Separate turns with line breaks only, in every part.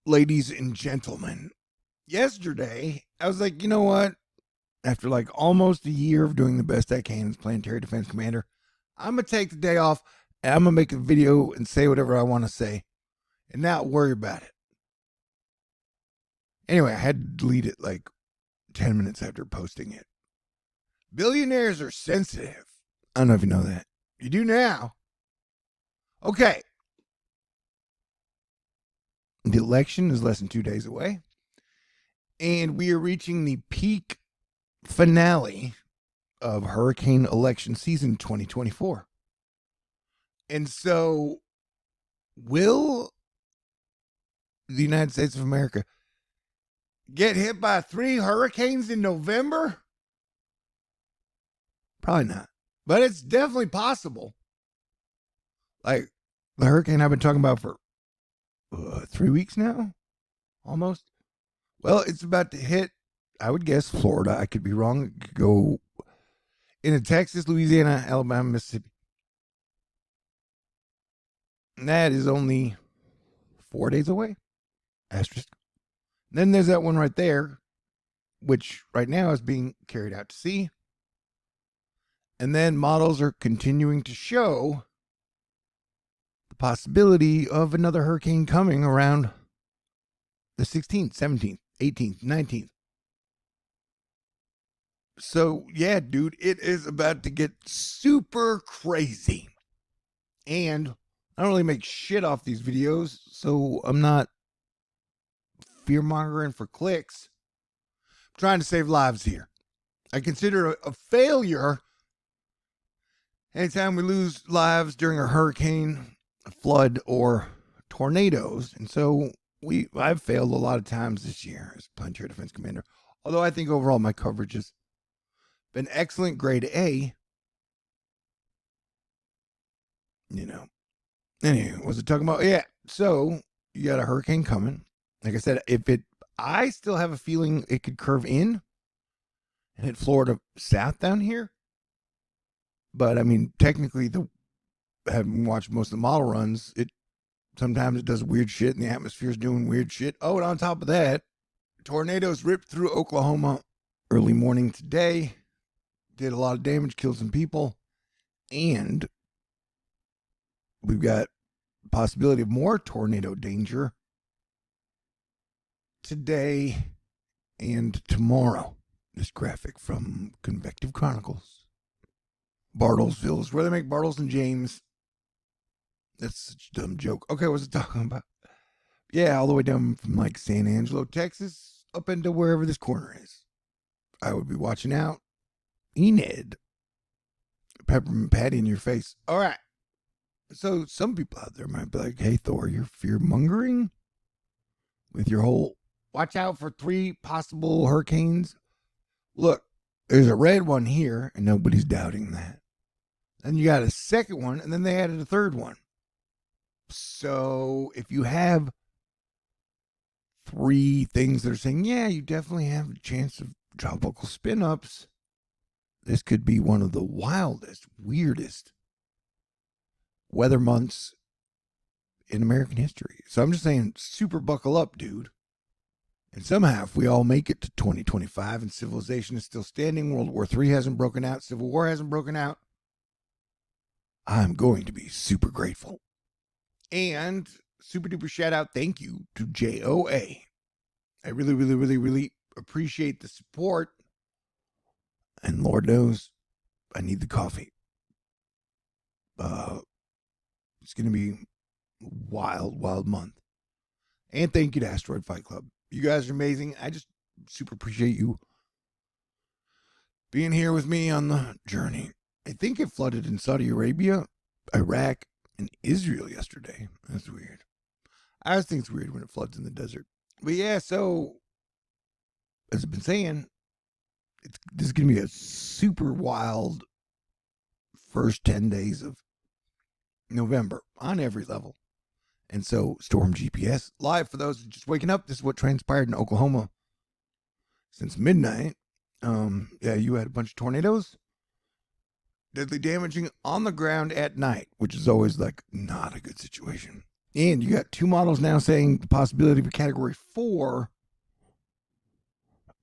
ladies and gentlemen. Yesterday, I was like, you know what? After like almost a year of doing the best I can as Planetary Defense Commander, I'm going to take the day off and I'm going to make a video and say whatever I want to say and not worry about it. Anyway, I had to delete it like 10 minutes after posting it. Billionaires are sensitive. I don't know if you know that. You do now. Okay. The election is less than 2 days away. And we are reaching the peak finale of hurricane election season 2024. And so, will the United States of America get hit by 3 hurricanes in November? Probably not. But it's definitely possible. Like the hurricane I've been talking about for 3 weeks now, almost. Well, it's about to hit, I would guess, Florida. I could be wrong. It could go into Texas, Louisiana, Alabama, Mississippi. And that is only 4 days away. Asterisk. Then there's that one right there, which right now is being carried out to sea. And then models are continuing to show the possibility of another hurricane coming around the 16th, 17th, 18th, 19th. So, yeah, dude, it is about to get super crazy. And I don't really make shit off these videos, so I'm not fear-mongering for clicks. I'm trying to save lives here. I consider a failure anytime we lose lives during a hurricane, a flood, or tornadoes. And so I've failed a lot of times this year as Planetary Defense Commander. Although I think overall my coverage has been excellent, grade A. You know. Anyway, what was it talking about? Yeah. So you got a hurricane coming. Like I said, I still have a feeling it could curve in and hit Florida south down here. But I mean, technically, having watched most of the model runs, sometimes it does weird shit, and the atmosphere is doing weird shit. Oh, and on top of that, tornadoes ripped through Oklahoma early morning today, did a lot of damage, killed some people, and we've got possibility of more tornado danger today and tomorrow. This graphic from Convective Chronicles. Bartlesville is where they make Bartles and James. That's such a dumb joke. Okay, what was it talking about? Yeah, all the way down from like San Angelo, Texas, up into wherever this corner is. I would be watching out. Enid. Peppermint Patty in your face. All right. So some people out there might be like, hey, Thor, you're fear-mongering with your whole watch out for 3 possible hurricanes. Look, there's a red one here, and nobody's doubting that. Then you got a second one, and then they added a third one. So if you have 3 things that are saying, yeah, you definitely have a chance of tropical spin-ups, this could be one of the wildest, weirdest weather months in American history. So I'm just saying, super buckle up, dude. And somehow, if we all make it to 2025 and civilization is still standing, World War III hasn't broken out, Civil War hasn't broken out, I'm going to be super grateful. And super duper shout out, thank you to JOA. I really, really, really, really appreciate the support. And Lord knows, I need the coffee. It's going to be a wild, wild month. And thank you to Asteroid Fight Club. You guys are amazing. I just super appreciate you being here with me on the journey. I think it flooded in Saudi Arabia, Iraq, and Israel yesterday. That's weird. I always think it's weird when it floods in the desert. But yeah, so as I've been saying, this is going to be a super wild first 10 days of November on every level. And so Storm GPS live for those just waking up. This is what transpired in Oklahoma since midnight. Yeah, you had a bunch of tornadoes. Deadly damaging on the ground at night, which is always like not a good situation. And you got two models now saying the possibility of a Category 4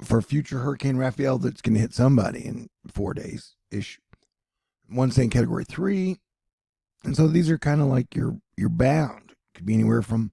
for future Hurricane Raphael that's going to hit somebody in 4 days ish. One saying Category 3. And so these are kind of like you're bound. Could be anywhere from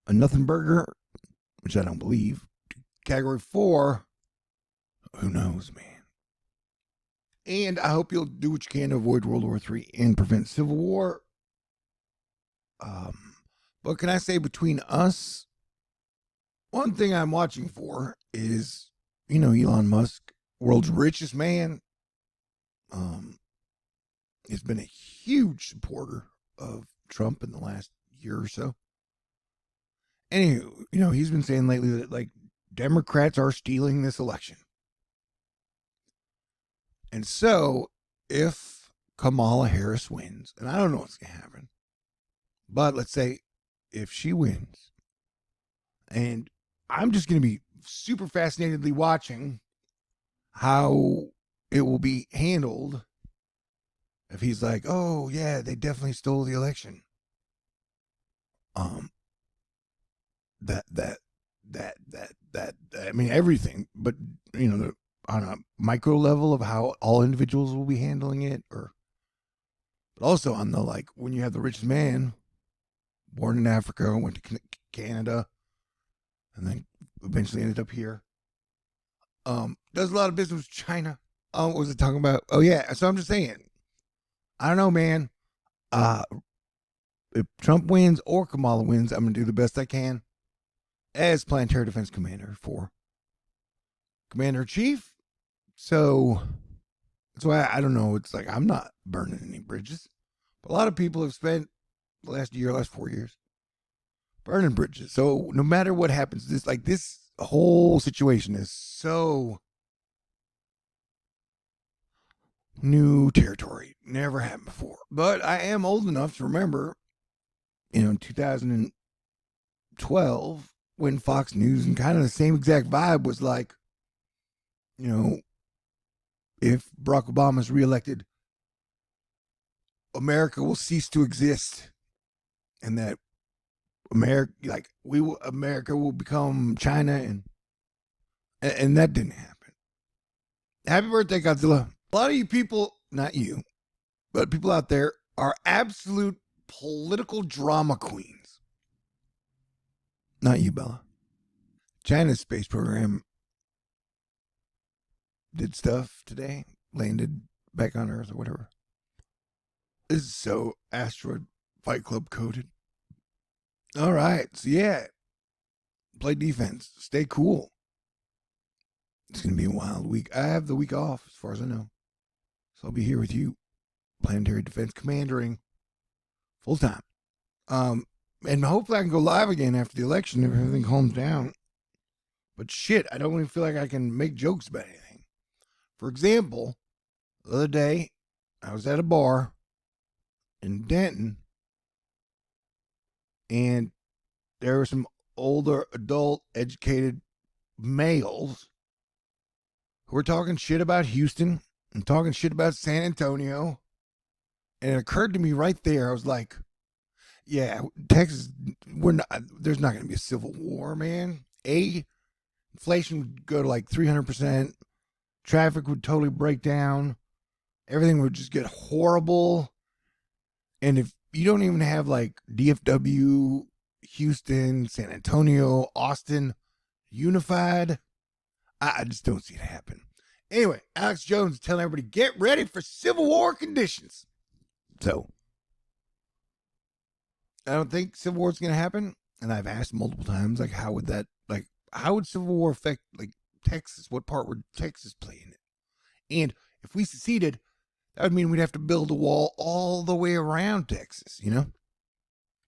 a nothing burger, which I don't believe, to Category 4. Who knows, man? And I hope you'll do what you can to avoid World War III and prevent civil war. But can I say, between us, one thing I'm watching for is, Elon Musk, world's richest man, has been a huge supporter of Trump in the last year or so. And, he's been saying lately that, like, Democrats are stealing this election. And so, if Kamala Harris wins, and I don't know what's going to happen, but let's say if she wins, and I'm just going to be super fascinatedly watching how it will be handled if he's like, oh yeah, they definitely stole the election. I mean, everything, but on a micro level of how all individuals will be handling it, but also on the, like, when you have the richest man born in Africa, went to Canada, and then eventually ended up here. Does a lot of business with China. What was it talking about? Oh yeah. So I'm just saying, I don't know, man. If Trump wins or Kamala wins, I'm gonna do the best I can as Planetary Defense Commander for Commander-in-Chief. So that's why I don't know. It's like I'm not burning any bridges. But a lot of people have spent the last 4 years burning bridges. So no matter what happens, this whole situation is so new territory. Never happened before. But I am old enough to remember, in 2012, when Fox News and kind of the same exact vibe was like, if Barack Obama is reelected, America will cease to exist, and that America will become China, and that didn't happen. Happy birthday, Godzilla. A lot of you people, not you, but people out there, are absolute political drama queens. Not you, Bella. China's space program did stuff today, landed back on Earth or whatever. This is so Asteroid Fight Club coded. All right, so yeah, play defense, stay cool. It's going to be a wild week. I have the week off, as far as I know. So I'll be here with you, Planetary Defense Commandering, full time. And hopefully I can go live again after the election if everything calms down. But shit, I don't even feel like I can make jokes about anything. For example, the other day, I was at a bar in Denton, and there were some older, adult, educated males who were talking shit about Houston and talking shit about San Antonio. And it occurred to me right there, I was like, yeah, Texas, there's not going to be a civil war, man. Inflation would go to like 300%. Traffic would totally break down. Everything would just get horrible. And if you don't even have like DFW, Houston, San Antonio, Austin unified, I just don't see it happen. Anyway, Alex Jones is telling everybody, get ready for Civil War conditions. So, I don't think Civil War is going to happen. And I've asked multiple times, like, how would Civil War affect, like, Texas? What part would Texas play in it? And if we seceded, that would mean we'd have to build a wall all the way around Texas,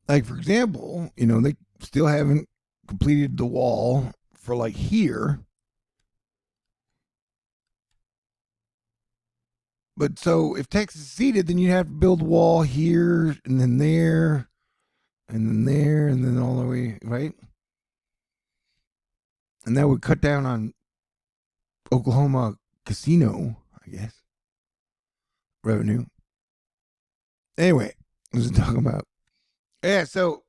Like, for example, they still haven't completed the wall for, like, here. But so if Texas seceded, then you'd have to build a wall here and then there and then there and then all the way, right? And that would cut down on Oklahoma casino, I guess, revenue. Anyway, I was talking about Yeah, so,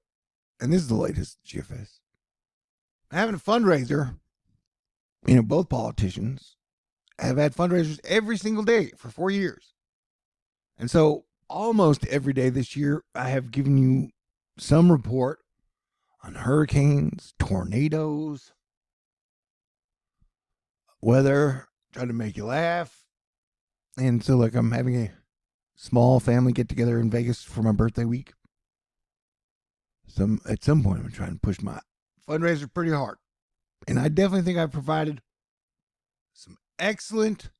and this is the latest GFS. Having a fundraiser, both politicians have had fundraisers every single day for 4 years. And so almost every day this year, I have given you some report on hurricanes, tornadoes, weather, trying to make you laugh. And so, like, I'm having a small family get together in Vegas for my birthday week. At some point, I'm going to try and push my fundraiser pretty hard. And I definitely think I've provided some excellent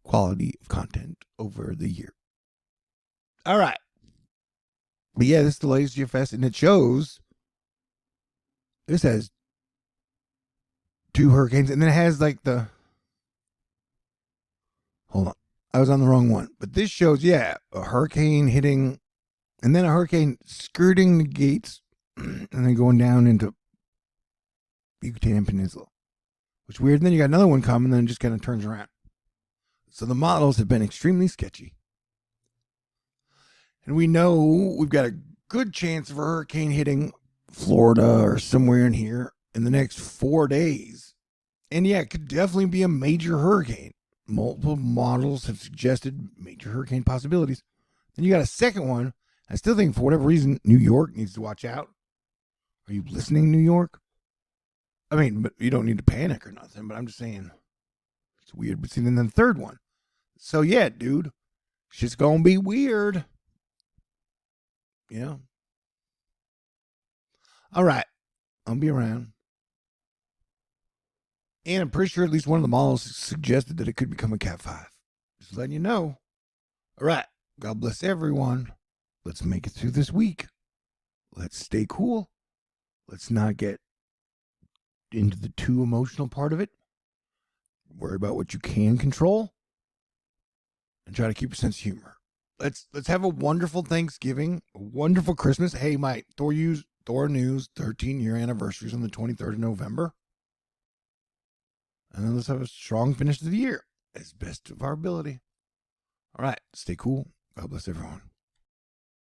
quality of content over the year. All right. But yeah, this is the latest GFS, and it shows this has 2 hurricanes, and then it has like the. Hold on. I was on the wrong one. But this shows, yeah, a hurricane hitting, and then a hurricane skirting the gates, and then going down into Yucatan Peninsula. Which is weird. And then you got another one coming, and then it just kind of turns around. So the models have been extremely sketchy. And we know we've got a good chance of a hurricane hitting Florida or somewhere in here in the next 4 days. And yeah, it could definitely be a major hurricane. Multiple models have suggested major hurricane possibilities. Then you got a second one. I still think for whatever reason, New York needs to watch out. Are you listening, New York? I mean, but you don't need to panic or nothing, but I'm just saying it's weird. But see, then the third one. So yeah, dude, shit's gonna be weird. Yeah. All right. I'll be around. And I'm pretty sure at least one of the models suggested that it could become a Cat 5. Just letting you know. All right. God bless everyone. Let's make it through this week. Let's stay cool. Let's not get into the too emotional part of it. Worry about what you can control. And try to keep a sense of humor. Let's have a wonderful Thanksgiving, a wonderful Christmas. Hey, my Thor News 13-year anniversary is on the 23rd of November. And then let's have a strong finish to the year as best of our ability. All right, stay cool. God bless everyone.